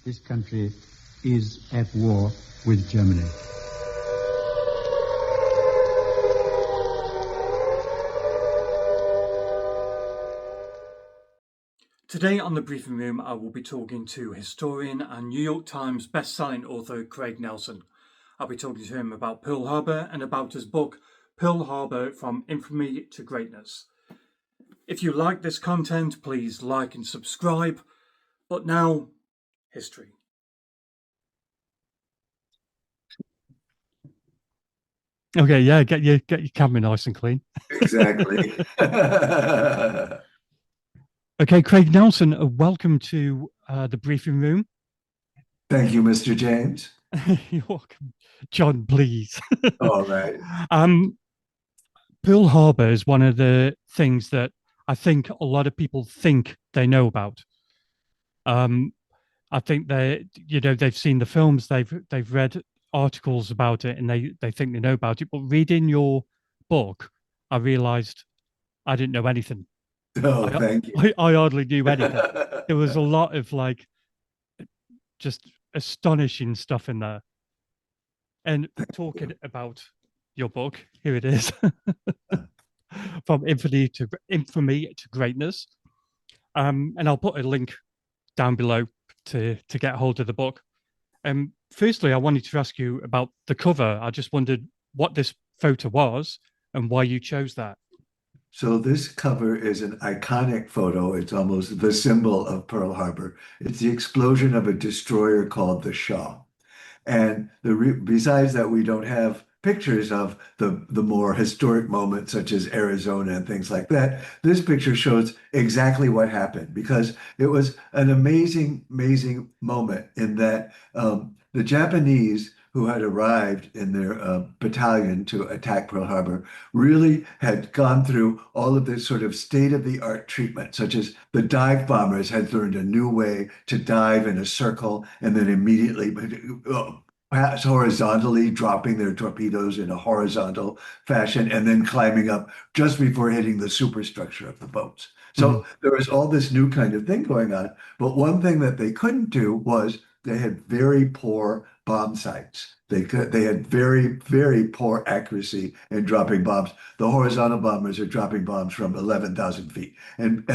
This country is at war with Germany. Today on the briefing room, I will be talking to historian and New York Times best-selling author Craig Nelson. I'll be talking to him about Pearl Harbor and about his book, Pearl Harbor: From Infamy to Greatness. If you like this content, please like and subscribe. But now, history. Okay, yeah, get your camera nice and clean. Exactly. Okay, Craig Nelson, welcome to the briefing room. Thank you, Mr. James. You're welcome. John, please. All right. Pearl Harbor is one of the things that I think a lot of people think they know about. I think they've seen the films, they've read articles about it, and they think they know about it. But reading your book, I realized I didn't know anything. Oh, thank you. I hardly knew anything. There was a lot of just astonishing stuff in there. And talking about your book, here it is. From infamy to greatness. And I'll put a link down below to get hold of the book. Firstly, I wanted to ask you about the cover. I just wondered what this photo was and why you chose that. So this cover is an iconic photo. It's almost the symbol of Pearl Harbor. It's the explosion of a destroyer called the Shaw. And besides that, we don't have pictures of the more historic moments, such as Arizona and things like that. This picture shows exactly what happened, because it was an amazing, amazing moment in that the Japanese, who had arrived in their battalion to attack Pearl Harbor, really had gone through all of this sort of state-of-the-art treatment, such as the dive bombers had learned a new way to dive in a circle and then immediately pass horizontally, dropping their torpedoes in a horizontal fashion and then climbing up just before hitting the superstructure of the boats. So there was all this new kind of thing going on. But one thing that they couldn't do was they had very poor bomb sights. They had very, very poor accuracy in dropping bombs. The horizontal bombers are dropping bombs from 11,000 feet. And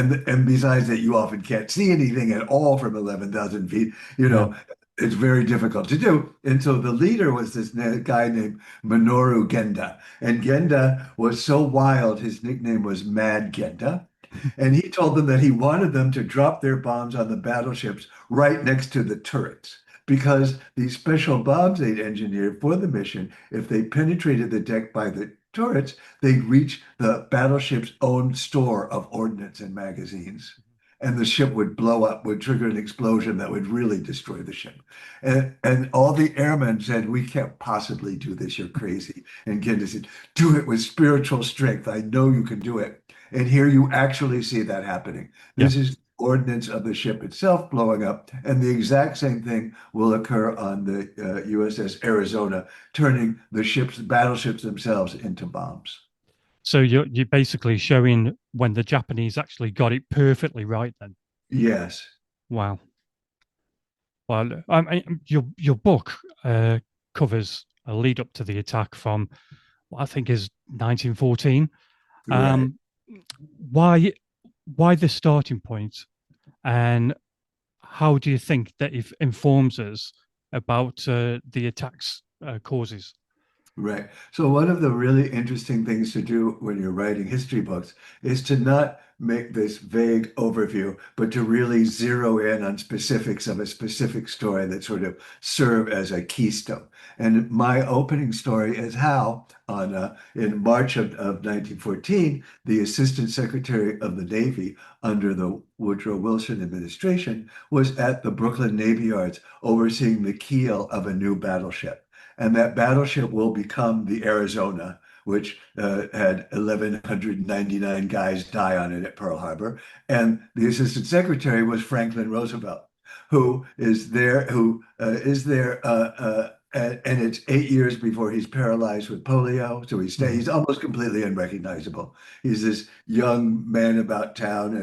besides that, you often can't see anything at all from 11,000 feet. It's very difficult to do. And so the leader was this guy named Minoru Genda. And Genda was so wild, his nickname was Mad Genda. And he told them that he wanted them to drop their bombs on the battleships right next to the turrets, because these special bombs they'd engineered for the mission, if they penetrated the deck by the turrets, they'd reach the battleship's own store of ordnance and magazines. And the ship would blow up, would trigger an explosion that would really destroy the ship. And all the airmen said, "We can't possibly do this. You're crazy." And Genda said, "Do it with spiritual strength. I know you can do it." And here you actually see that happening. This is ordnance of the ship itself blowing up, and the exact same thing will occur on the USS Arizona, turning the battleships themselves into bombs. So you're basically showing when the Japanese actually got it perfectly right then. Yes. Wow. Well, your book covers a lead up to the attack from what I think is 1914. Right. Why the starting point, and how do you think that it informs us about the attack's causes? Right. So one of the really interesting things to do when you're writing history books is to not make this vague overview, but to really zero in on specifics of a specific story that sort of serve as a keystone. And my opening story is how in March of 1914, the Assistant Secretary of the Navy under the Woodrow Wilson administration was at the Brooklyn Navy Yards overseeing the keel of a new battleship. And that battleship will become the Arizona, which had 1,199 guys die on it at Pearl Harbor. And the assistant secretary was Franklin Roosevelt, who is there, and it's 8 years before he's paralyzed with polio. So he's almost completely unrecognizable. He's this young man about town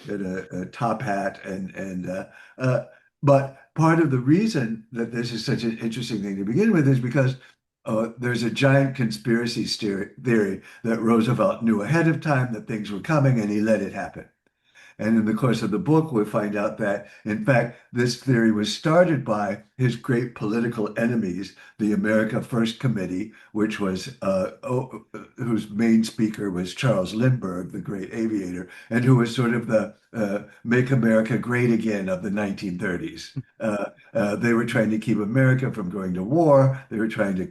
in a top hat, but part of the reason that this is such an interesting thing to begin with is because there's a giant conspiracy theory that Roosevelt knew ahead of time that things were coming and he let it happen. And in the course of the book, we find out that, in fact, this theory was started by his great political enemies, the America First Committee, which was whose main speaker was Charles Lindbergh, the great aviator, and who was sort of the "Make America Great Again" of the 1930s. They were trying to keep America from going to war. They were trying to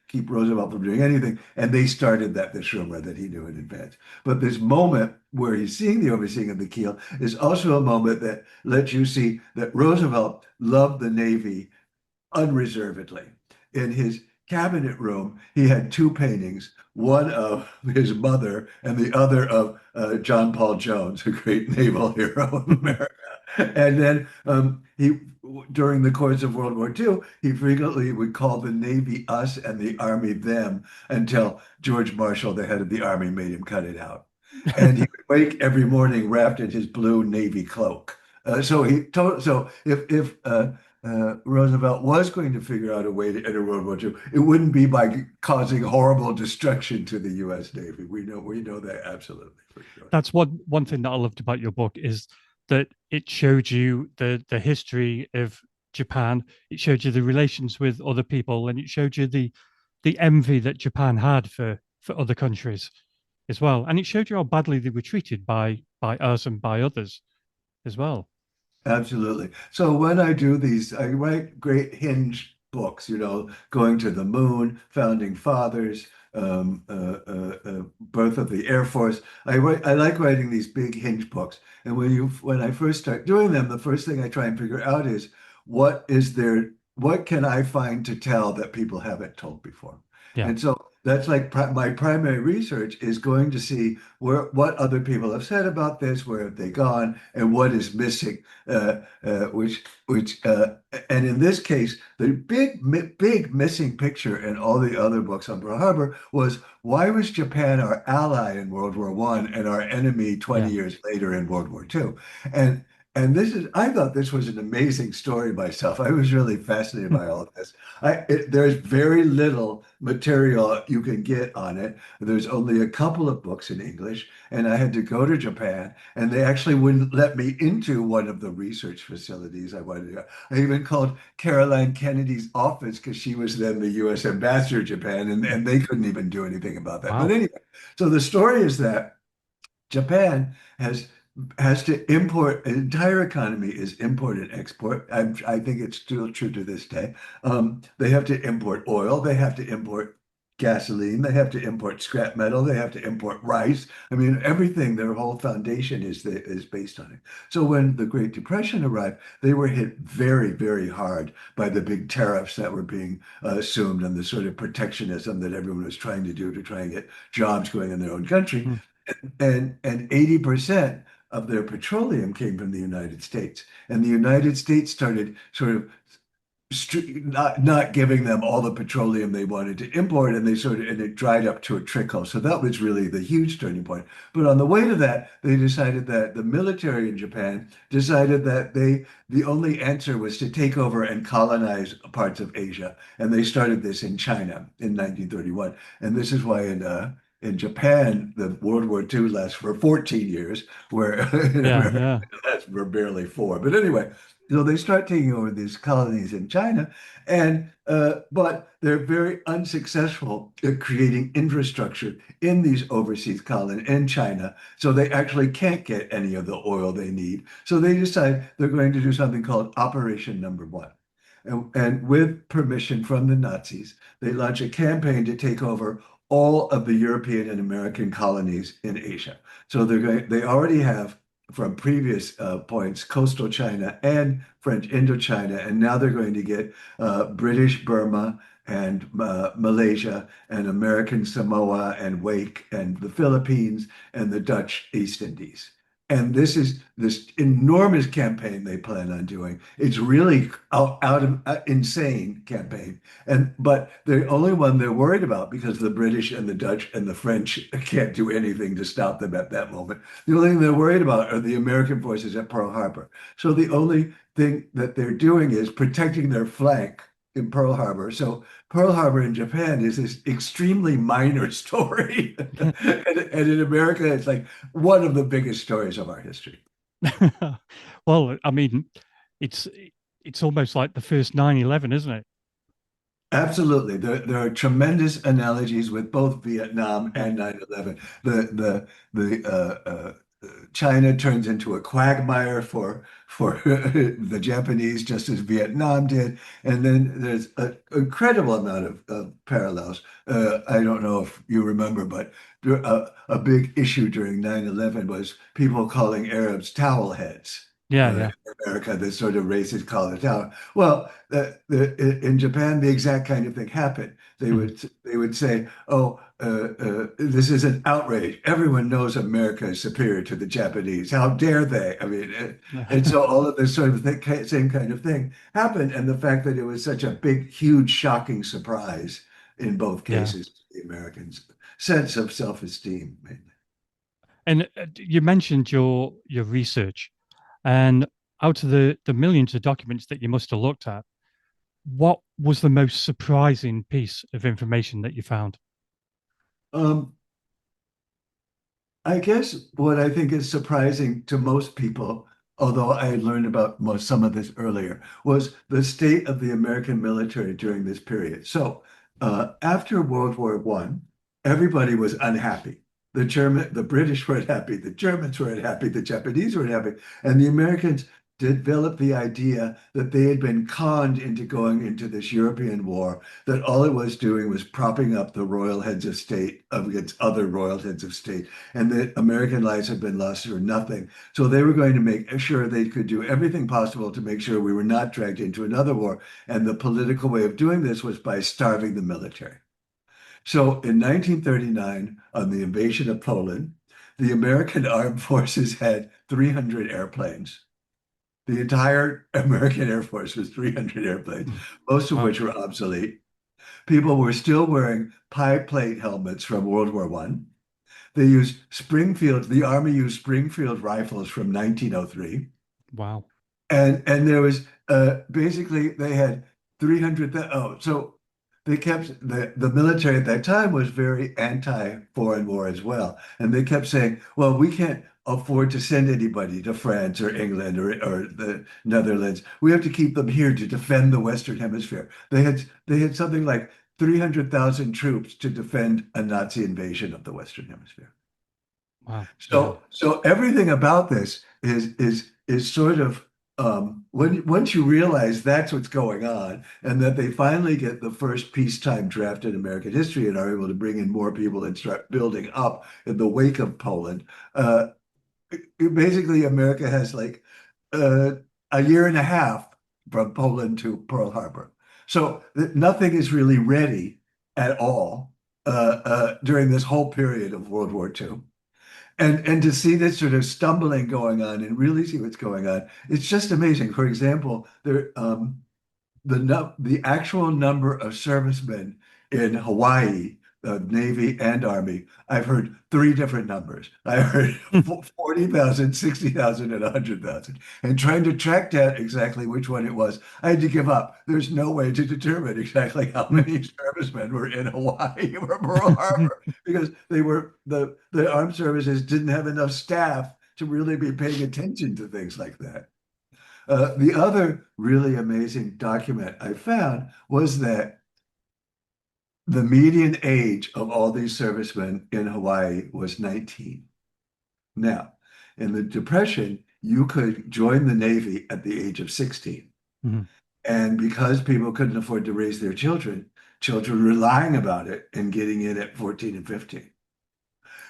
keep Roosevelt from doing anything, and they started this rumor that he knew in advance. But this moment where he's seeing the overseeing of the keel is also a moment that lets you see that Roosevelt loved the Navy unreservedly. In his cabinet room, he had two paintings, one of his mother and the other of John Paul Jones, a great naval hero of America. And then during the course of World War II, he frequently would call the Navy us and the Army them until George Marshall, the head of the Army, made him cut it out. And he would wake every morning wrapped in his blue Navy cloak. So if Roosevelt was going to figure out a way to enter World War II, it wouldn't be by causing horrible destruction to the U.S. Navy. We know that absolutely for sure. That's one thing that I loved about your book is that it showed you the history of Japan. It showed you the relations with other people, and it showed you the envy that Japan had for other countries as well. And it showed you how badly they were treated by us and by others as well. Absolutely. So when I do these, I write great hinge books, going to the moon, founding fathers, birth of the Air Force. I like writing these big hinge books. And when I first start doing them, the first thing I try and figure out is what can I find to tell that people haven't told before? Yeah. And so that's like my primary research is going to see what other people have said about this, where have they gone, and what is missing. And in this case, the big missing picture in all the other books on Pearl Harbor was why was Japan our ally in World War I and our enemy 20 years later in World War II? And I thought this was an amazing story myself. I was really fascinated by all of this. There's very little material you can get on it. There's only a couple of books in English, and I had to go to Japan, and they actually wouldn't let me into one of the research facilities I wanted to go. I even called Caroline Kennedy's office because she was then the U.S. ambassador to Japan, and they couldn't even do anything about that. Wow. But anyway, so the story is that Japan has to import. An entire economy is import and export. I think it's still true to this day. They have to import oil. They have to import gasoline. They have to import scrap metal. They have to import rice. I mean, everything. Their whole foundation is based on it. So when the Great Depression arrived, they were hit very, very hard by the big tariffs that were being assumed and the sort of protectionism that everyone was trying to do to try and get jobs going in their own country. Mm. And 80% of their petroleum came from the United States. And the United States started sort of not giving them all the petroleum they wanted to import, and it dried up to a trickle. So that was really the huge turning point. But on the way to that, they decided that the military in Japan decided that the only answer was to take over and colonize parts of Asia. And they started this in China in 1931. And this is why in Japan, the World War II lasts for 14 years, where in America it lasts for barely 4. But anyway, so they start taking over these colonies in China, but they're very unsuccessful at creating infrastructure in these overseas colonies in China. So they actually can't get any of the oil they need. So they decide they're going to do something called Operation Number One. And with permission from the Nazis, they launch a campaign to take over all of the European and American colonies in Asia. So they already have from previous points, coastal China and French Indochina, and now they're going to get British Burma and Malaysia and American Samoa and Wake and the Philippines and the Dutch East Indies. And this is this enormous campaign they plan on doing. It's really out of insane campaign. But the only one they're worried about, because the British and the Dutch and the French can't do anything to stop them at that moment. The only thing they're worried about are the American forces at Pearl Harbor. So the only thing that they're doing is protecting their flank in Pearl Harbor. So Pearl Harbor in Japan is this extremely minor story. And in America, it's like one of the biggest stories of our history. Well, I mean, it's it's almost like the first 9/11, isn't it? Absolutely. There are tremendous analogies with both Vietnam Yeah. and 9/11. The China turns into a quagmire for the Japanese, just as Vietnam did. And then there's an incredible amount of parallels. I don't know if you remember, but a big issue during 9/11 was people calling Arabs towel heads. Yeah, In yeah. America, this sort of racist call it towel. Well, in Japan, the exact kind of thing happened. Mhm. They would say, "Oh, this is an outrage. Everyone knows America is superior to the Japanese. How dare they?" I mean, and so all of this sort of same kind of thing happened. And the fact that it was such a big, huge, shocking surprise in both Yeah. cases, the Americans' sense of self-esteem. And you mentioned your research, and out of the millions of documents that you must have looked at, what was the most surprising piece of information that you found? Um, I guess what I think is surprising to most people, although I had learned about some of this earlier, was the state of the American military during this period. So after World War I, everybody was unhappy. The British weren't happy, the Germans weren't happy, the Japanese weren't happy, and the Americans developed the idea that they had been conned into going into this European war, that all it was doing was propping up the royal heads of state against other royal heads of state, and that American lives had been lost for nothing. So they were going to make sure they could do everything possible to make sure we were not dragged into another war. And the political way of doing this was by starving the military. So in 1939, on the invasion of Poland, the American armed forces had 300 airplanes. The entire American Air Force was 300 airplanes, most of Wow. which were obsolete. People were still wearing pie plate helmets from World War I. They used the Army used Springfield rifles from 1903. Wow. And there was basically they had 300. So they kept the military at that time was very anti-foreign war as well. And they kept saying, well, we can't afford to send anybody to France or England or the Netherlands. We have to keep them here to defend the Western Hemisphere. They had something like 300,000 troops to defend a Nazi invasion of the Western Hemisphere. Wow. Yeah. So everything about this is sort of once you realize that's what's going on, and that they finally get the first peacetime draft in American history and are able to bring in more people and start building up in the wake of Poland. Uh, Basically, America has like uh, a year and a half from Poland to Pearl Harbor. So nothing is really ready at all during this whole period of World War II. And to see this sort of stumbling going on and really see what's going on, it's just amazing. For example, the actual number of servicemen in Hawaii, Navy and Army, I've heard three different numbers. I heard 40,000, 60,000, and 100,000. And trying to track down exactly which one it was, I had to give up. There's no way to determine exactly how many servicemen were in Hawaii or Pearl Harbor because the armed services didn't have enough staff to really be paying attention to things like that. The other really amazing document I found was that the median age of all these servicemen in Hawaii was 19. Now, in the Depression, you could join the Navy at the age of 16. Mhm. And because people couldn't afford to raise their children were lying about it and getting in at 14 and 15.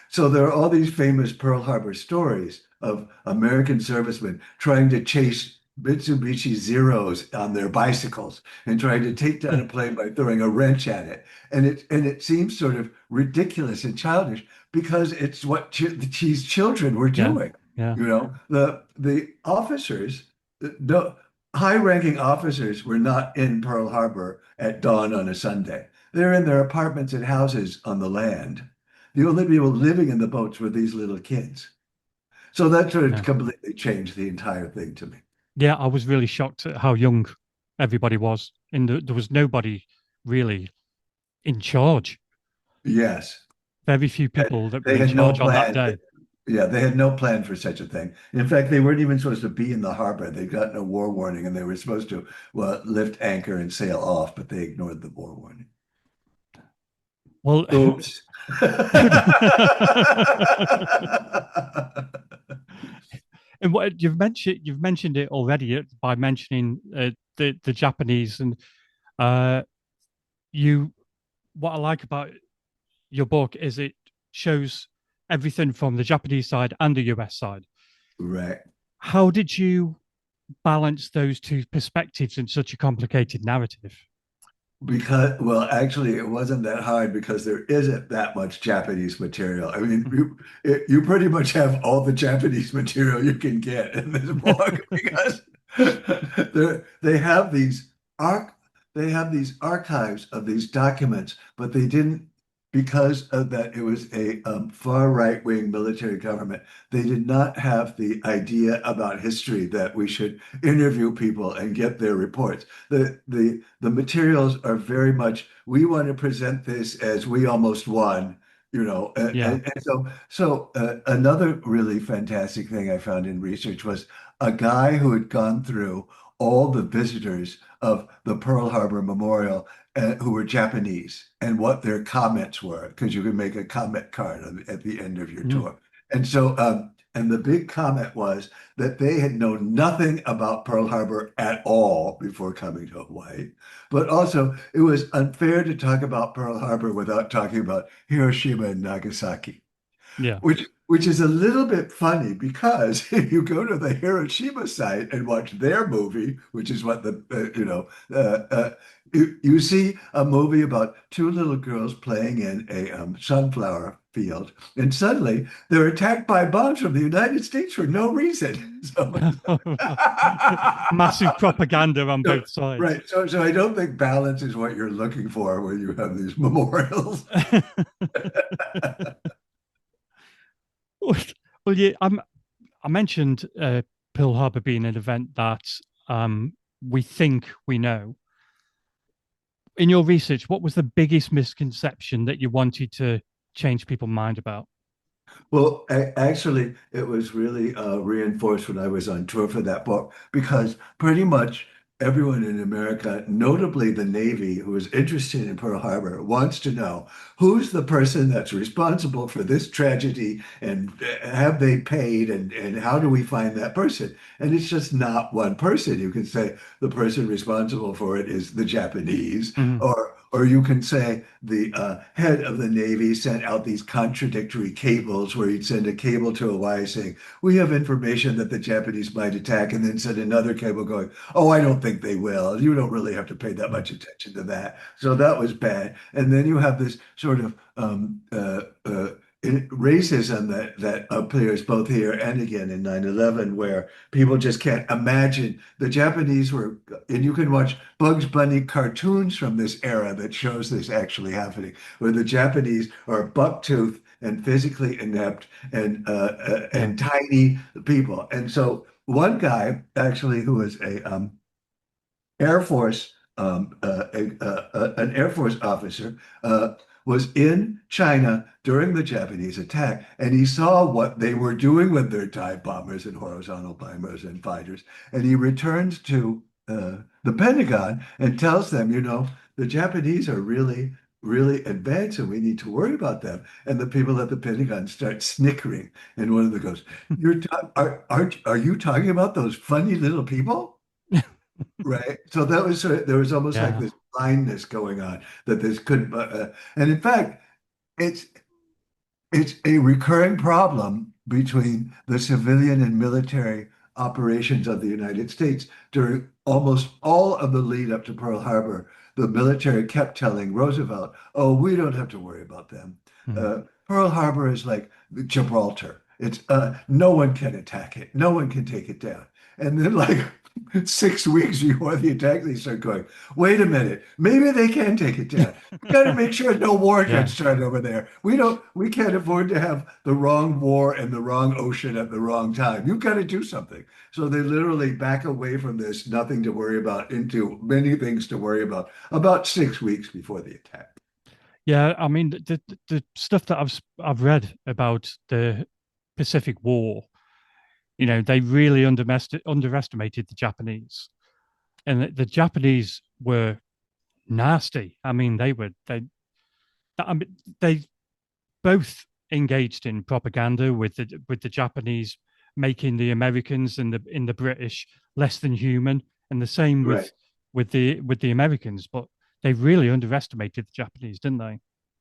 So there are all these famous Pearl Harbor stories of American servicemen trying to chase Mitsubishi Zeros on their bicycles and trying to take down a plane by throwing a wrench at it. And it seems sort of ridiculous and childish because it's what these children were Yeah. doing. Yeah. The officers, no high-ranking officers were not in Pearl Harbor at dawn on a Sunday. They're in their apartments and houses on the land. The only people living in the boats were these little kids. So that sort of Yeah. completely changed the entire thing to me. Yeah, I was really shocked at how young everybody was. There was nobody really in charge. Yes. Very few people that were They in had no charge on that plan. day. Yeah, they had no plan for such a thing. In fact, they weren't even supposed to be in the harbor. They'd gotten a war warning and they were supposed to, well, lift anchor and sail off, but they ignored the war warning. Well, Oops. and what you've mentioned it already by mentioning the Japanese and uh, you. What I like about your book is it shows everything from the Japanese side and the US side. Right. How did you balance those two perspectives in such a complicated narrative? Because, well, actually, it wasn't that hard because there isn't that much Japanese material. I mean, you pretty much have all the Japanese material you can get in this book because they have these archives of these documents, but they didn't because of that it was a far right-wing military government. They did not have the idea about history that we should interview people and get their reports. The materials are very much, we want to present this as we almost won, Yeah. and so another really fantastic thing I found in research was a guy who had gone through all the visitors of the Pearl Harbor Memorial who were Japanese and what their comments were, because you can make a comment card at the end of your tour. And so, and the big comment was that they had known nothing about Pearl Harbor at all before coming to Hawaii. But also, it was unfair to talk about Pearl Harbor without talking about Hiroshima and Nagasaki. Yeah. Which is a little bit funny because if you go to the Hiroshima site and watch their movie, which is what you see a movie about two little girls playing in a sunflower field, and suddenly they're attacked by bombs from the United States for no reason. So, Massive propaganda on both sides. Right. So I don't think balance is what you're looking for when you have these memorials. Well, yeah, I mentioned Pearl Harbor being an event that we think we know. In your research, what was the biggest misconception that you wanted to change people's mind about? Well, actually, it was really reinforced when I was on tour for that book because pretty much everyone in America, notably the Navy, who is interested in Pearl Harbor, wants to know who's the person that's responsible for this tragedy and have they paid and how do we find that person? And it's just not one person. You can say the person responsible for it is the Japanese, or you can say the head of the Navy sent out these contradictory cables where he'd send a cable to Hawaii saying, we have information that the Japanese might attack, and then send another cable going, oh, I don't think they will. You don't really have to pay that much attention to that. So that was bad. And then you have this sort of racism that appears both here and again in 9/11, where people just can't imagine the Japanese were, and you can watch Bugs Bunny cartoons from this era that shows this actually happening, where the Japanese are bucktooth and physically inept and tiny people. And so one guy actually who was a Air Force an Air Force officer was in China during the Japanese attack, and he saw what they were doing with their dive bombers and horizontal bombers and fighters, and he returned to the Pentagon and tells them, the Japanese are really, really advanced, and we need to worry about them. And the people at the Pentagon start snickering, and one of them goes, are you talking about those funny little people?" Right. So that was there was almost like this blindness going on that this couldn't, and in fact, it's a recurring problem between the civilian and military operations of the United States during almost all of the lead up to Pearl Harbor. The military kept telling Roosevelt, "Oh, we don't have to worry about them. Pearl Harbor is like Gibraltar. It's no one can attack it. No one can take it down. And then like 6 weeks before the attack, they start going, wait a minute, maybe they can take it down. We got to make sure no war Yeah. gets started over there. We can't afford to have the wrong war in the wrong ocean at the wrong time. You've got to do something. So they literally back away from this, nothing to worry about, into many things to worry about 6 weeks before the attack. Yeah, I mean the stuff that I've read about the Pacific War, they really underestimated the Japanese, and the Japanese were nasty. I mean, I mean, they both engaged in propaganda with the Japanese making the Americans and the British less than human, and the same Right. with the Americans. But they really underestimated the Japanese, didn't they?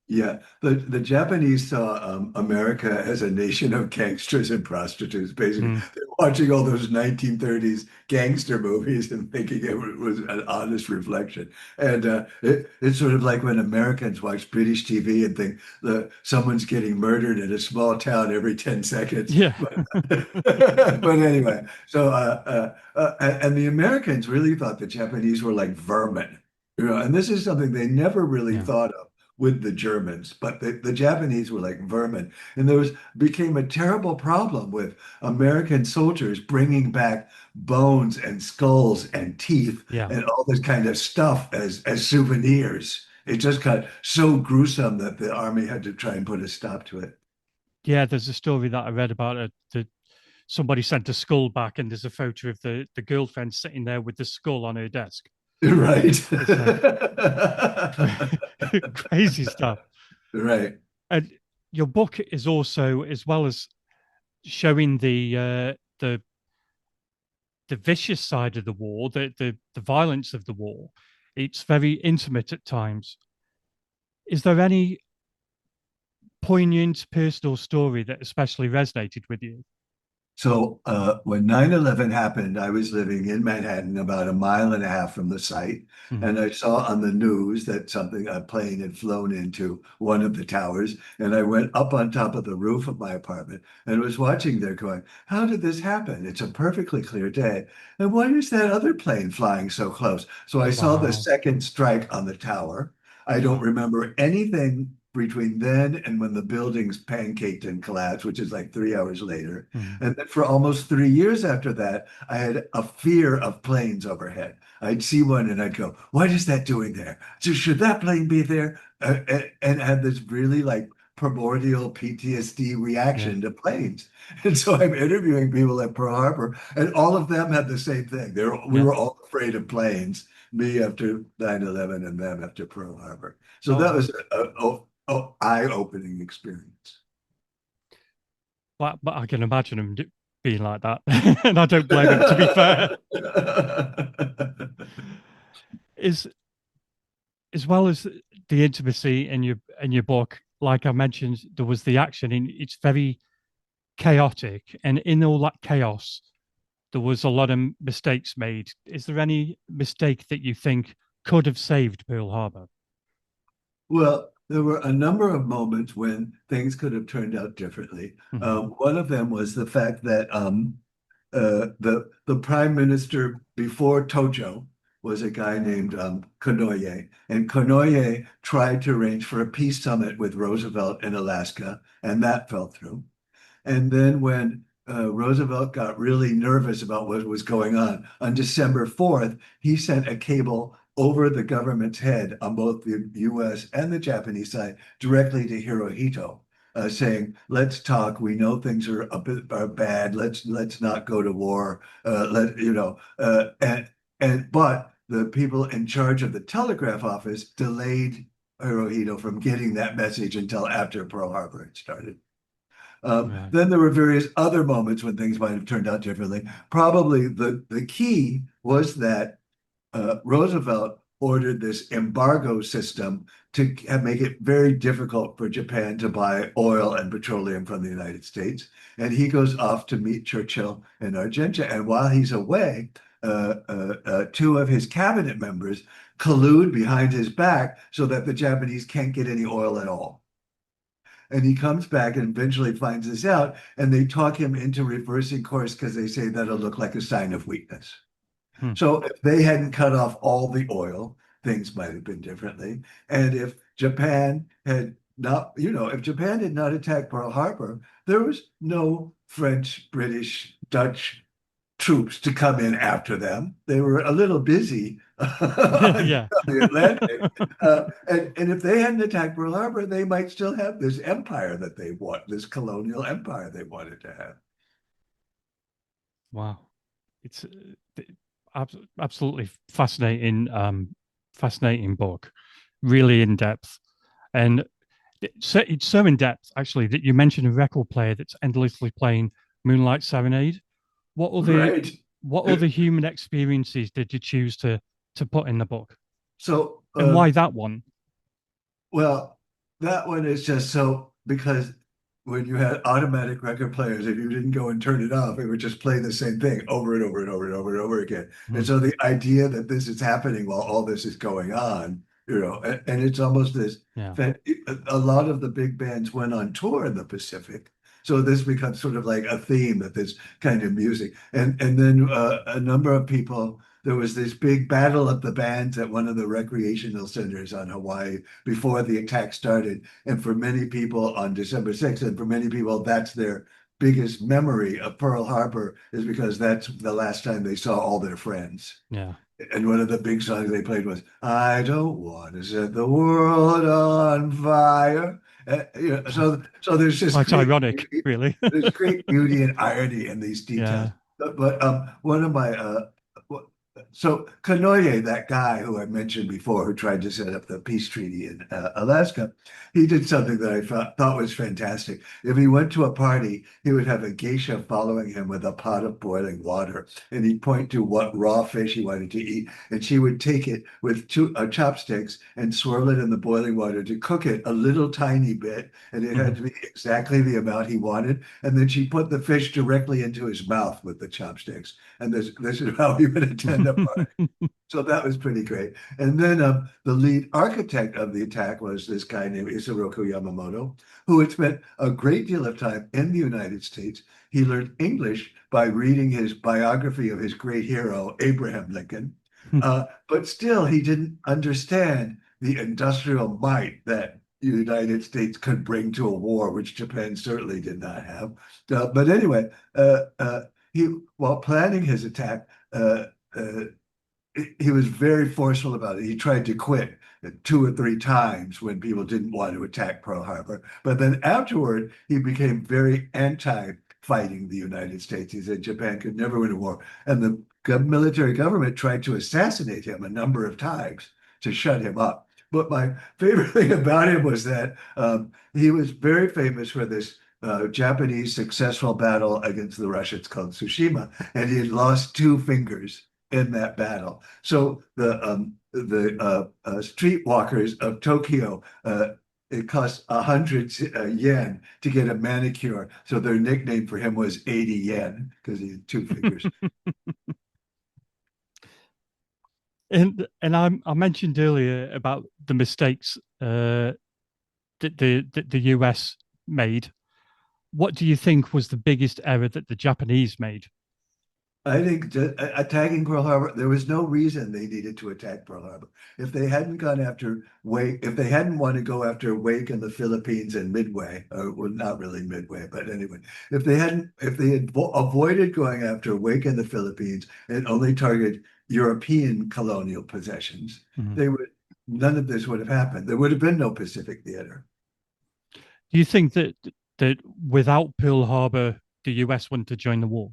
Yeah, the Japanese saw America as a nation of gangsters and prostitutes. Basically, Mm. they're watching all those 1930s gangster movies and thinking it was an honest reflection. And it's sort of like when Americans watch British TV and think that someone's getting murdered in a small town every 10 seconds. Yeah. But anyway, so and the Americans really thought the Japanese were like vermin, and this is something they never really Yeah. thought of with the Germans, but the Japanese were like vermin. And there became a terrible problem with American soldiers bringing back bones and skulls and teeth Yeah. and all this kind of stuff as souvenirs. It just got so gruesome that the army had to try and put a stop to it. Yeah, there's a story that I read about it. That somebody sent a skull back, and there's a photo of the girlfriend sitting there with the skull on her desk. Right. It's like crazy stuff. Right. And your book is also, as well as showing the vicious side of the war, the violence of the war, it's very intimate at times. Is there any poignant personal story that especially resonated with you? So when 9/11 happened, I was living in Manhattan, about a mile and a half from the site. Mhm. And I saw on the news that a plane had flown into one of the towers. And I went up on top of the roof of my apartment and was watching there going, how did this happen? It's a perfectly clear day. And why is that other plane flying so close? So I saw the Wow. second strike on the tower. I don't remember anything between then and when the buildings pancaked and collapsed, which is like 3 hours later. Mhm. And then for almost 3 years after that, I had a fear of planes overhead. I'd see one and I'd go, what is that doing there? So should that plane be there? And had this really like primordial PTSD Yeah. reaction to planes. And so I'm interviewing people at Pearl Harbor, and all of them had the same thing. We Yeah. were all afraid of planes, me after 9/11 and them after Pearl Harbor. So Oh, that wow. was a eye-opening experience. But I can imagine him being like that, and I don't blame him. To be fair, is as well as the intimacy in your book. Like I mentioned, there was the action. It's very chaotic, and in all that chaos, there was a lot of mistakes made. Is there any mistake that you think could have saved Pearl Harbor? Well, there were a number of moments when things could have turned out differently. Mhm. One of them was the fact that the prime minister before Tojo was a guy named Konoye, and Konoye tried to arrange for a peace summit with Roosevelt in Alaska, and that fell through. And then when Roosevelt got really nervous about what was going on December 4th, he sent a cable over the government's head on both the US and the Japanese side directly to Hirohito, saying, let's talk. We know things are bad. Let's not go to war. But the people in charge of the telegraph office delayed Hirohito from getting that message until after Pearl Harbor had started. Right. Then there were various other moments when things might have turned out differently. Probably the key was that Roosevelt ordered this embargo system to make it very difficult for Japan to buy oil and petroleum from the United States. And he goes off to meet Churchill in Argentina. And while he's away, two of his cabinet members collude behind his back so that the Japanese can't get any oil at all. And he comes back and eventually finds this out, and they talk him into reversing course because they say that'll look like a sign of weakness. Hmm. So if they hadn't cut off all the oil, things might have been differently. And if Japan had not, if Japan had not attacked Pearl Harbor, there was no French, British, Dutch troops to come in after them. They were a little busy on Yeah. the Atlantic. And if they hadn't attacked Pearl Harbor, they might still have this empire that they want, this colonial empire they wanted to have. Wow. It's absolutely fascinating, fascinating book, really in depth. And it's so in depth, actually, that you mentioned a record player that's endlessly playing Moonlight Serenade. What other Right. what other human experiences did you choose to put in the book? So, And why that one? well, that one is just so because when you had automatic record players, if you didn't go and turn it off, it would just play the same thing over and over and over and over and over again. Hmm. And so the idea that this is happening while all this is going on, and it's almost this. Yeah. A lot of the big bands went on tour in the Pacific. So this becomes sort of like a theme of this kind of music. And then a number of people, there was this big battle of the bands at one of the recreational centers on Hawaii before the attack started. And for many people on December 6th, and for many people, that's their biggest memory of Pearl Harbor, is because that's the last time they saw all their friends. Yeah. And one of the big songs they played was "I Don't Want to Set the World on Fire." So there's just Quite ironic, really. there's great beauty and irony in these details. Yeah. But one of my so Kanoye, that guy who I mentioned before, who tried to set up the peace treaty in Alaska, he did something that I thought was fantastic. If he went to a party, he would have a geisha following him with a pot of boiling water, and he'd point to what raw fish he wanted to eat, and she would take it with two chopsticks and swirl it in the boiling water to cook it a little tiny bit, and it had to be exactly the amount he wanted, and then she put the fish directly into his mouth with the chopsticks, and this is how he would attend a party. So that was pretty great. And then the lead architect of the attack was this guy named Isoroku Yamamoto, who had spent a great deal of time in the United States. He learned English by reading his biography of his great hero, Abraham Lincoln. But still, he didn't understand the industrial might that the United States could bring to a war, which Japan certainly did not have. But anyway, while planning his attack, he was very forceful about it. He tried to quit 2 or 3 times when people didn't want to attack Pearl Harbor. But then afterward, he became very anti-fighting the United States. He said Japan could never win a war. And the military government tried to assassinate him a number of times to shut him up. But my favorite thing about him was that he was very famous for this Japanese successful battle against the Russians called Tsushima, and he had lost 2 fingers in that battle. So the streetwalkers of Tokyo, it cost 100 yen to get a manicure. So their nickname for him was 80 yen because he had 2 fingers. And I mentioned earlier about the mistakes that the US made. What do you think was the biggest error that the Japanese made? I think attacking Pearl Harbor, there was no reason they needed to attack Pearl Harbor. If they hadn't gone after Wake, if they hadn't wanted to go after Wake in the Philippines and Midway, well, not really Midway, but anyway, if they had avoided going after Wake in the Philippines and only targeted European colonial possessions, none of this would have happened. There would have been no Pacific Theater. Do you think that without Pearl Harbor, the US wouldn't have joined the war?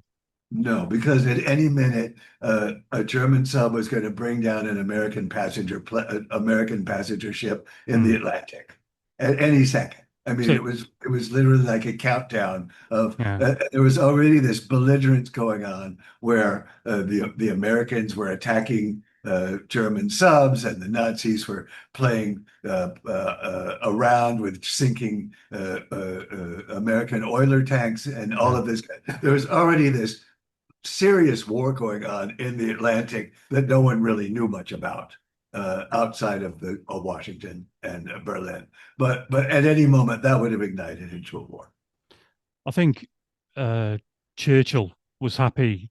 No, because at any minute, a German sub was going to bring down an American passenger ship in the Atlantic at any second. I mean, it was literally like a countdown of. There was already this belligerence going on where the Americans were attacking German subs, and the Nazis were playing around with sinking American oiler tanks and all of this. There was already this serious war going on in the Atlantic that no one really knew much about. outside of Washington and Berlin. But at any moment that would have ignited into a war. I think Churchill was happy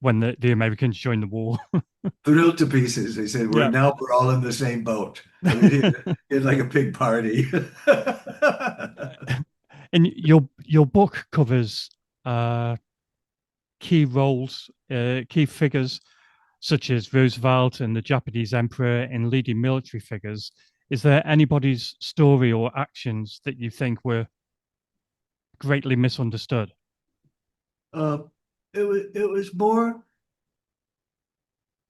when the Americans joined the war. Thrilled to pieces. They said, Yeah. we're all in the same boat. I mean, he had like a big party. And your book covers key roles, key figures such as Roosevelt and the Japanese emperor and leading military figures. Is there anybody's story or actions that you think were greatly misunderstood? Uh, it was more.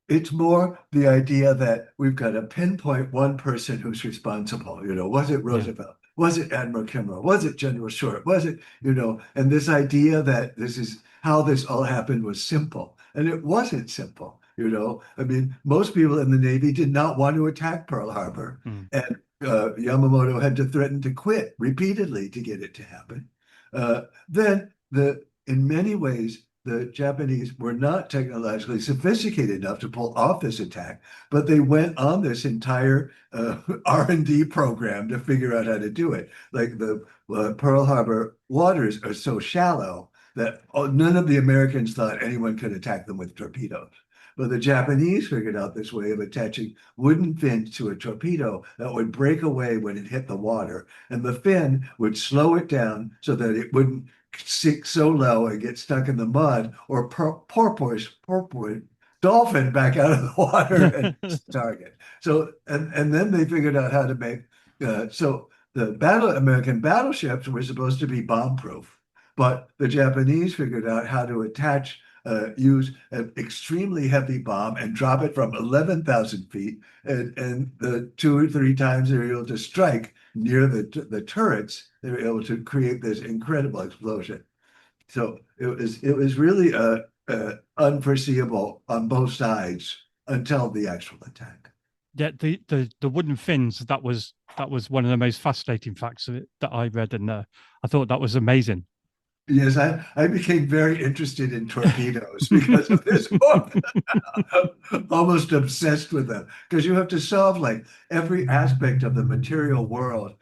It's more the idea that we've got to pinpoint one person who's responsible. Was it Roosevelt? Was it Admiral Kimball? Was it General Short? Was it, and this idea that this is how this all happened was simple. And it wasn't simple. I mean, most people in the Navy did not want to attack Pearl Harbor. And Yamamoto had to threaten to quit repeatedly to get it to happen. Then in many ways, the Japanese were not technologically sophisticated enough to pull off this attack, but they went on this entire R&D program to figure out how to do it. Like the Pearl Harbor waters are so shallow that none of the Americans thought anyone could attack them with torpedoes. But the Japanese figured out this way of attaching wooden fins to a torpedo that would break away when it hit the water, and the fin would slow it down so that it wouldn't sink so low and get stuck in the mud, or porpoise dolphin back out of the water and target. So and then they figured out how to make so the American battleships were supposed to be bomb proof, but the Japanese figured out how to use an extremely heavy bomb and drop it from 11,000 feet, and the 2 or 3 times they were able to strike near the turrets, they were able to create this incredible explosion. So it was really unforeseeable on both sides until the actual attack. Yeah, the wooden fins, that was one of the most fascinating facts of it that I read, and I thought that was amazing. Yes, I became very interested in torpedoes because of this book. Almost obsessed with them, because you have to solve like every aspect of the material world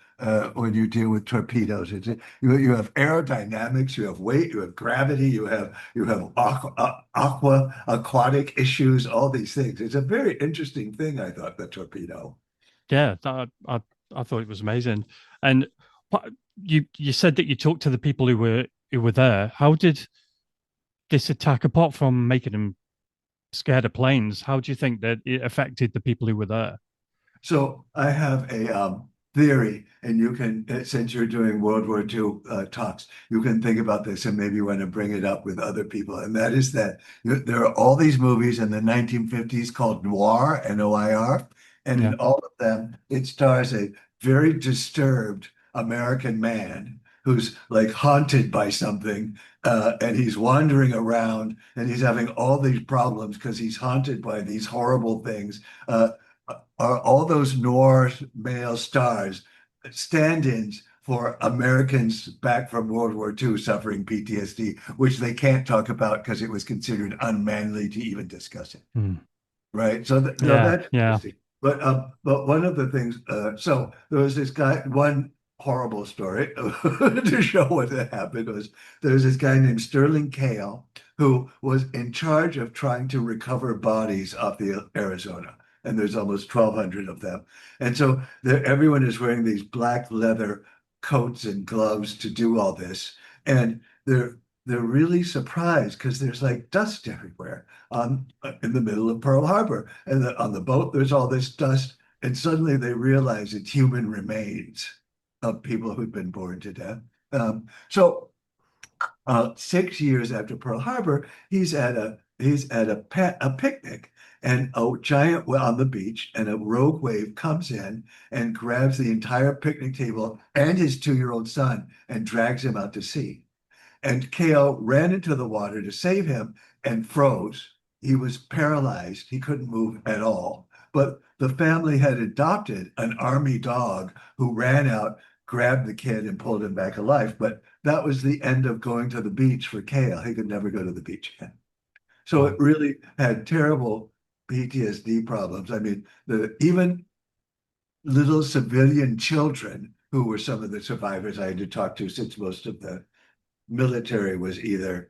when you deal with torpedoes. You have aerodynamics, you have weight, you have gravity, you have aquatic issues, all these things. It's a very interesting thing, I thought, the torpedo. Yeah, I thought it was amazing. And you said that you talked to the people who were there. How did this attack, apart from making them scared of planes, how do you think that it affected the people who were there? So I have a theory, and you can, since you're doing World War II talks, you can think about this and maybe want to bring it up with other people. And that is that there are all these movies in the 1950s called noir, Noir, and in all of them, it stars a very disturbed American man who's like haunted by something, and he's wandering around and he's having all these problems because he's haunted by these horrible things. Are all those noir male stars stand-ins for Americans back from World War II suffering PTSD, which they can't talk about because it was considered unmanly to even discuss it. Right? So that's interesting. But one of the things, so there was this guy, one horrible story to show what had happened was there was this guy named Sterling Kale who was in charge of trying to recover bodies off the Arizona. And there's almost 1,200 of them. And so everyone is wearing these black leather coats and gloves to do all this. And they're really surprised because there's like dust everywhere in the middle of Pearl Harbor. And on the boat, there's all this dust. And suddenly they realize it's human remains of people who'd been bored to death. So 6 years after Pearl Harbor, he's at a picnic, and a giant on the beach, and a rogue wave comes in and grabs the entire picnic table and his 2-year-old son and drags him out to sea. And Kale ran into the water to save him and froze. He was paralyzed. He couldn't move at all. But the family had adopted an army dog who ran out, grabbed the kid, and pulled him back alive. But that was the end of going to the beach for Kale. He could never go to the beach again. So it really had terrible PTSD problems. I mean, even little civilian children who were some of the survivors I had to talk to, since most of the military was either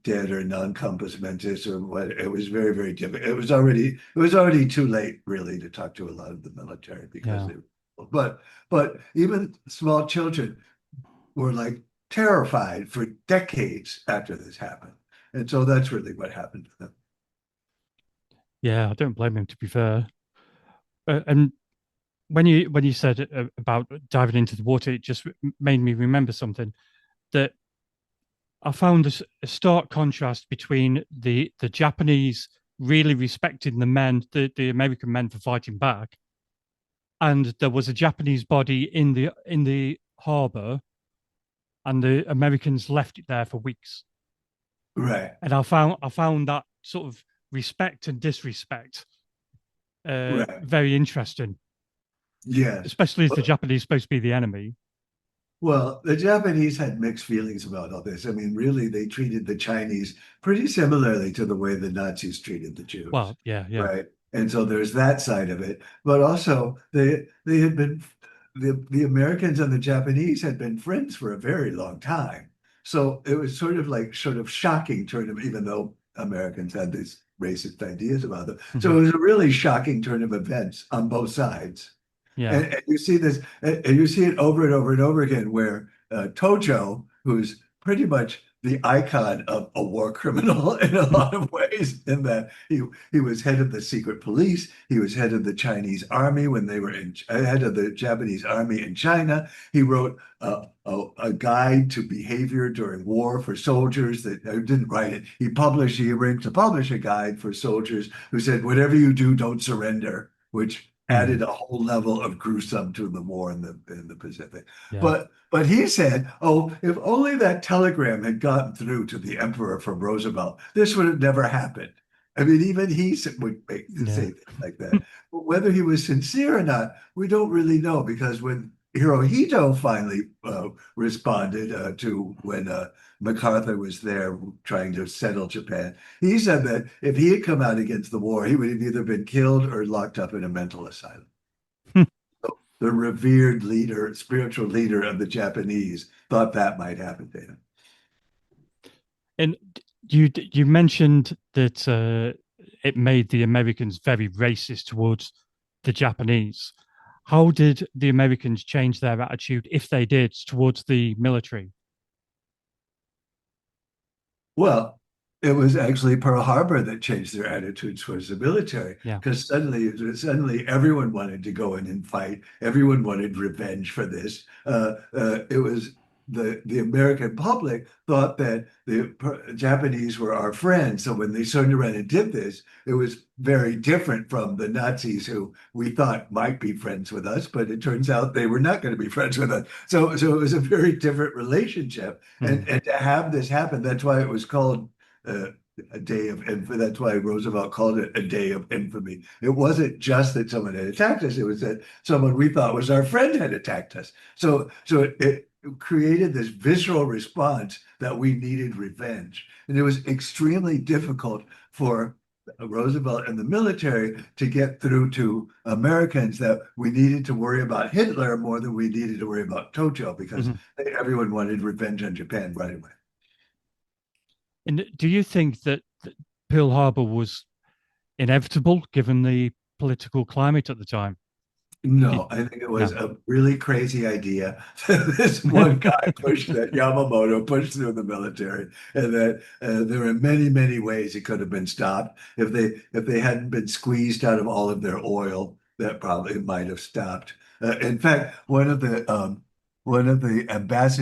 dead or non-compos mentis or what. It was very, very difficult. It was already too late, really, to talk to a lot of the military because Yeah. but even small children were like terrified for decades after this happened. And so that's really what happened to them. Yeah, I don't blame him, to be fair. And when you said about diving into the water, it just made me remember something that I found a stark contrast between the Japanese really respecting the American men for fighting back, and there was a Japanese body in the harbor, and the Americans left it there for weeks. Right, And I found that sort of respect and disrespect right. very interesting, Yes. especially as the Japanese supposed to be the enemy. Well, the Japanese had mixed feelings about all this. I mean, really, they treated the Chinese pretty similarly to the way the Nazis treated the Jews, Well, yeah, yeah. right? And so there's that side of it. But also, they had been the Americans and the Japanese had been friends for a very long time. So it was sort of shocking turn of, even though Americans had these racist ideas about them. So Mhm. it was a really shocking turn of events on both sides. Yeah. And you see this, and you see it over and over and over again, where Tojo, who's pretty much the icon of a war criminal in a lot of ways, in that he was head of the secret police, he was head of the Chinese army when they were head of the Japanese army in China. He wrote a guide to behavior during war for soldiers that didn't write it. He arranged to publish a guide for soldiers who said, whatever you do, don't surrender, which Mhm. added a whole level of gruesome to the war in the Pacific. Yeah. But he said, "Oh, if only that telegram had gotten through to the emperor from Roosevelt, this would have never happened." I mean, even he would say Yeah. things like that. But whether he was sincere or not, we don't really know, because when Hirohito finally responded to when MacArthur was there trying to settle Japan, he said that if he had come out against the war, he would have either been killed or locked up in a mental asylum. So the revered leader, spiritual leader of the Japanese, thought that might happen to him. And you mentioned that it made the Americans very racist towards the Japanese. How did the Americans change their attitude, if they did, towards the military? Well, it was actually Pearl Harbor that changed their attitude towards the military, Yeah. because suddenly everyone wanted to go in and fight. Everyone wanted revenge for this. It was the American public thought that the Japanese were our friends. So when they turned around and did this, it was very different from the Nazis, who we thought might be friends with us, but it turns out they were not going to be friends with us. So it was a very different relationship. Mhm. And to have this happen, that's why it was called uh, a day of infamy. That's why Roosevelt called it a day of infamy. It wasn't just that someone had attacked us; it was that someone we thought was our friend had attacked us. So it created this visceral response that we needed revenge, and it was extremely difficult for Roosevelt and the military to get through to Americans that we needed to worry about Hitler more than we needed to worry about Tojo, because Mhm. everyone wanted revenge on Japan right away. And do you think that Pearl Harbor was inevitable given the political climate at the time? No, I think it was No. a really crazy idea that this one guy pushed, that Yamamoto pushed through the military, and that there are many, many ways it could have been stopped. If they hadn't been squeezed out of all of their oil, that probably might have stopped. In fact, one of the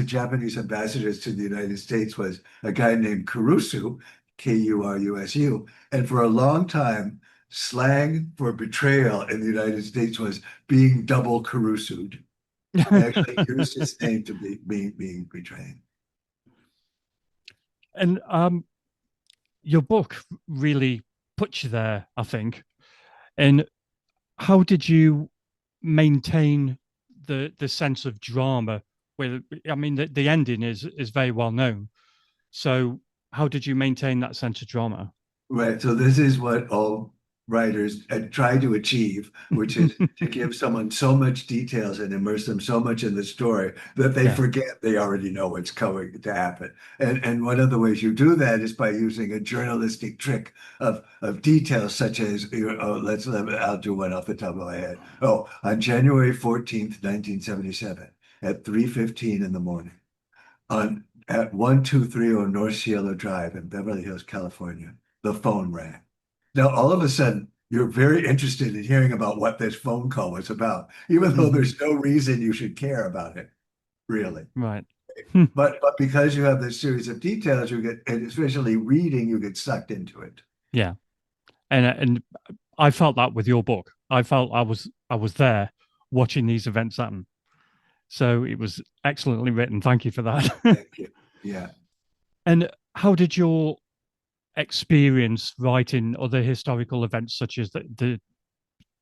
Japanese ambassadors to the United States was a guy named Kurusu, Kurusu, and for a long time, slang for betrayal in the United States was being double carusoed. They actually used his name to be being betrayed. And your book really puts you there, I think. And how did you maintain the sense of drama? With, I mean, the ending is very well known. So how did you maintain that sense of drama? Right. So this is what all writers try to achieve, which is to give someone so much details and immerse them so much in the story that they Yeah. forget they already know what's going to happen. And one of the ways you do that is by using a journalistic trick of details such as, I'll do one off the top of my head. Oh, on January 14th, 1977, at 3:15 in the morning, at 1230 North Cielo Drive in Beverly Hills, California, the phone rang. Now, all of a sudden, you're very interested in hearing about what this phone call was about, even though there's no reason you should care about it, really. Right. But because you have this series of details, you get, and especially reading, you get sucked into it. Yeah. And I felt that with your book. I felt I was there watching these events happen. So it was excellently written. Thank you for that. Thank you. Yeah. And how did your experience writing other historical events such as the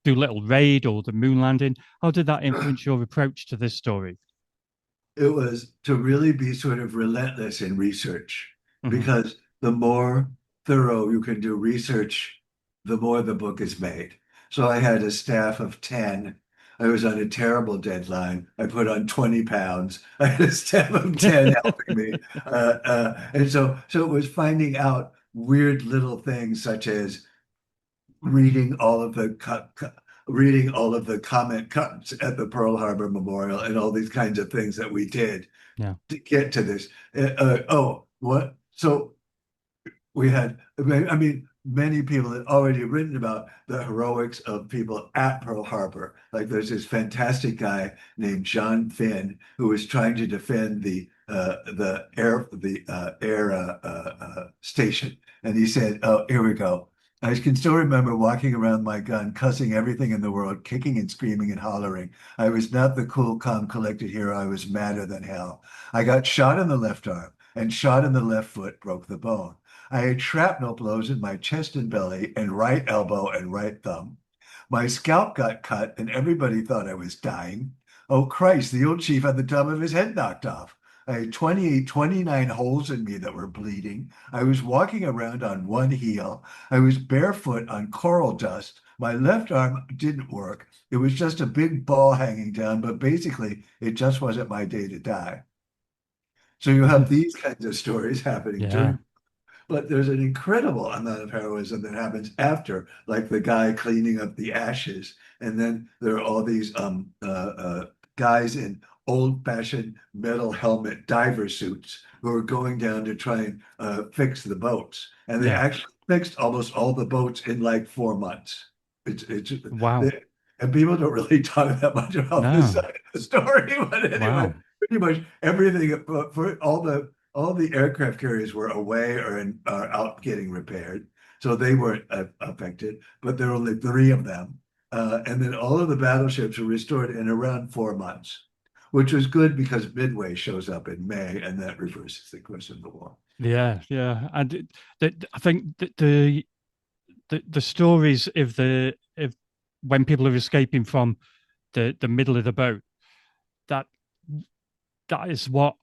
Doolittle raid or the moon landing, how did that influence your approach to this story? It was to really be sort of relentless in research, Mhm. because the more thorough you can do research, the more the book is made. So I had a staff of 10. I was on a terrible deadline. I put on 20 pounds. I had a staff of 10 helping me. And so it was finding out weird little things such as reading all of the comment cuts at the Pearl Harbor Memorial and all these kinds of things that we did Yeah. to get to this. What? So we had, I mean, many people had already written about the heroics of people at Pearl Harbor. Like there's this fantastic guy named John Finn who was trying to defend the air station, and he said, "Oh, here we go. I can still remember walking around my gun, cussing everything in the world, kicking and screaming and hollering. I was not the cool, calm, collected hero. I was madder than hell. I got shot in the left arm and shot in the left foot, broke the bone. I had shrapnel blows in my chest and belly and right elbow and right thumb. My scalp got cut and everybody thought I was dying. Oh Christ, the old chief had the top of his head knocked off. I had 29 holes in me that were bleeding. I was walking around on one heel. I was barefoot on coral dust. My left arm didn't work. It was just a big ball hanging down, but basically it just wasn't my day to die." So you have these kinds of stories happening Yeah. during, but there's an incredible amount of heroism that happens after, like the guy cleaning up the ashes. And then there are all these guys in old-fashioned metal helmet diver suits who are going down to try and fix the boats. And they Yeah. actually fixed almost all the boats in like 4 months. It's Wow. and people don't really talk that much about this No. side of the story, but anyway, Wow. pretty much everything for all the aircraft carriers were away or out getting repaired, so they weren't affected. But there were only 3 of them, and then all of the battleships were restored in around 4 months, which was good because Midway shows up in May, and that reverses the course of the war. Yeah. Yeah. And I think that the stories of when people are escaping from the middle of the boat, that is what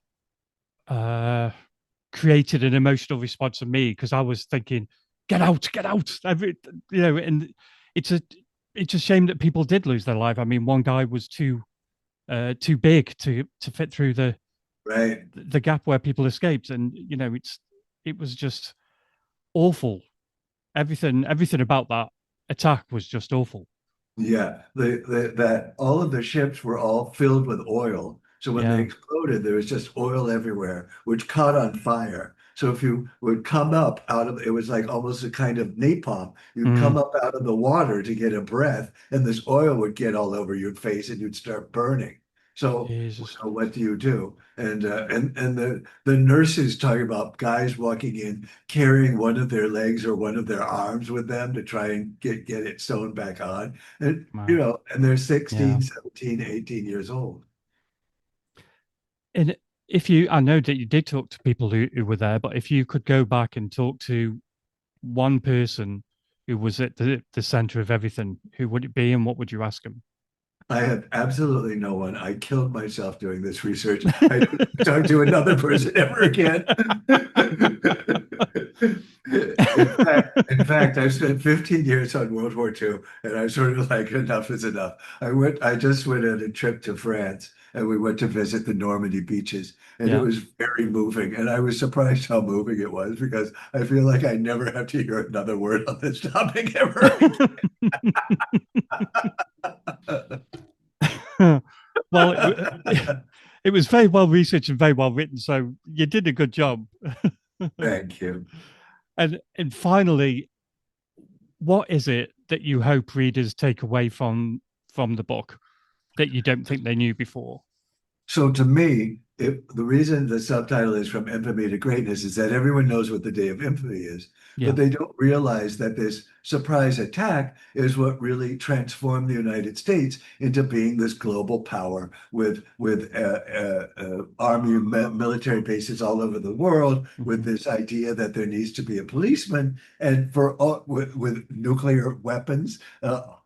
created an emotional response in me, because I was thinking, get out, and it's a shame that people did lose their life. I mean, one guy was too big to fit through Right. the gap where people escaped, and it was just awful. Everything about that attack was just awful. Yeah, that all of the ships were all filled with oil. So when they Yeah. exploded, there was just oil everywhere, which caught on fire. So if you would come up out of it, was like almost a kind of napalm. You'd come Mm, up out of the water to get a breath, and this oil would get all over your face, and you'd start burning. Jesus. So what do you do? And the nurses talk about guys walking in carrying one of their legs or one of their arms with them to try and get it sewn back on. And Wow. and they're Yeah. 16, 17, 18 years old. And if you, I know that you did talk to people who were there, but if you could go back and talk to one person who was at the center of everything, who would it be and what would you ask them? I have absolutely no one. I killed myself doing this research. I don't talk to another person ever again. In fact, I spent 15 years on World War II, and I'm sort of like, enough is enough. I just went on a trip to France, and we went to visit the Normandy beaches, and it Yeah. was very moving. And I was surprised how moving it was because I feel like I never have to hear another word on this topic ever Well, again. it was very well researched and very well written, so you did a good job. Thank you. And finally, what is it that you hope readers take away from the book that you don't think they knew before? So to me, the reason the subtitle is From Infamy to Greatness is that everyone knows what the Day of Infamy is, Yeah. but they don't realize that this surprise attack is what really transformed the United States into being this global power with army and military bases all over the world, with this idea that there needs to be a policeman, and with nuclear weapons,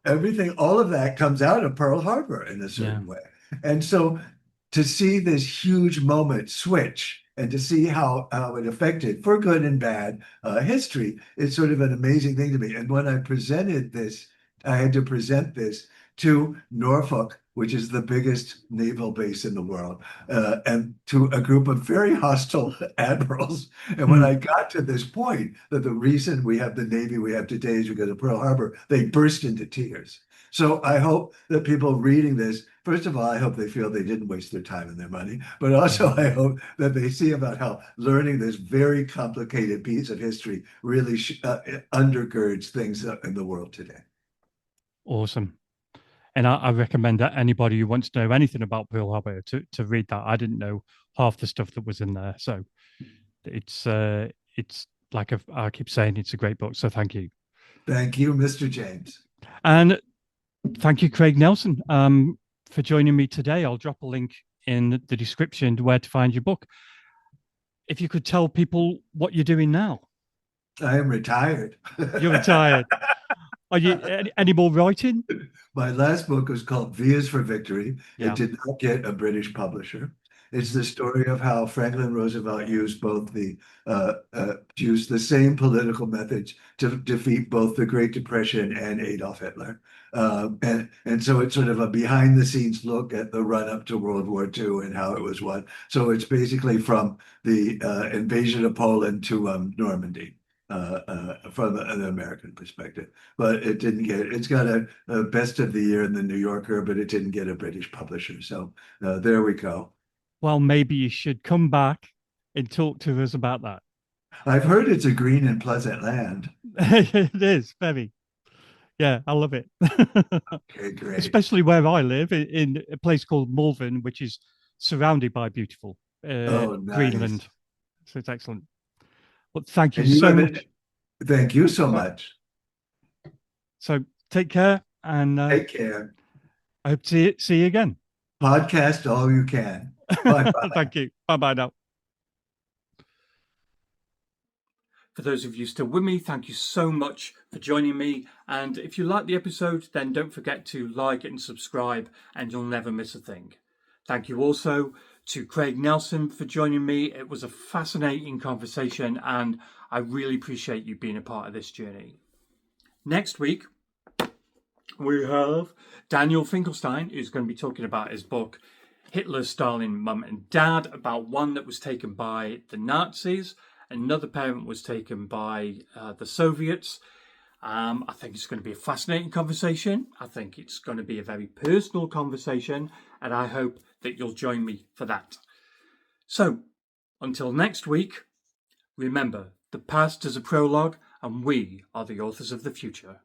everything, all of that comes out of Pearl Harbor in a certain way. And so to see this huge moment switch and to see how it affected, for good and bad, history is sort of an amazing thing to me. And when I presented this, I had to present this to Norfolk, which is the biggest naval base in the world, and to a group of very hostile admirals. And when I got to this point, that the reason we have the Navy we have today is because of Pearl Harbor, they burst into tears. So I hope that people reading this, first of all, I hope they feel they didn't waste their time and their money, but also I hope that they see about how learning this very complicated piece of history really undergirds things in the world today. Awesome. And I recommend that anybody who wants to know anything about Pearl Harbor to read that. I didn't know half the stuff that was in there. So it's like I keep saying, it's a great book. So thank you. Thank you, Mr. James. And thank you, Craig Nelson, for joining me today. I'll drop a link in the description to where to find your book. If you could tell people what you're doing now. I am retired. You're retired. Are you any more writing? My last book was called V is for Victory. Yeah. It did not get a British publisher. It's the story of how Franklin Roosevelt used used the same political methods to defeat both the Great Depression and Adolf Hitler. And so it's sort of a behind the scenes look at the run up to World War II and how it was won. So it's basically from the invasion of Poland to Normandy. From an American perspective, but it didn't get. It's got a best of the year in the New Yorker, but it didn't get a British publisher. So there we go. Well, maybe you should come back and talk to us about that. I've heard it's a green and pleasant land. It is very. Yeah, I love it. Okay, great. Especially where I live in a place called Malvern, which is surrounded by beautiful nice. Greenland. So it's excellent. Well, thank you And you so have much. Thank you so much. So take care, and Take care. I hope to see you again. Podcast all you can. Bye-bye. Thank you. Bye-bye now. For those of you still with me, thank you so much for joining me. And if you like the episode, then don't forget to like and subscribe, and you'll never miss a thing. Thank you also to Craig Nelson for joining me. It was a fascinating conversation, and I really appreciate you being a part of this journey. Next week, we have Daniel Finkelstein, who's going to be talking about his book, Hitler, Stalin, Mum and Dad, about one that was taken by the Nazis. Another parent was taken by the Soviets. I think it's going to be a fascinating conversation. I think it's going to be a very personal conversation, and I hope that you'll join me for that. So, until next week, remember, the past is a prologue, and we are the authors of the future.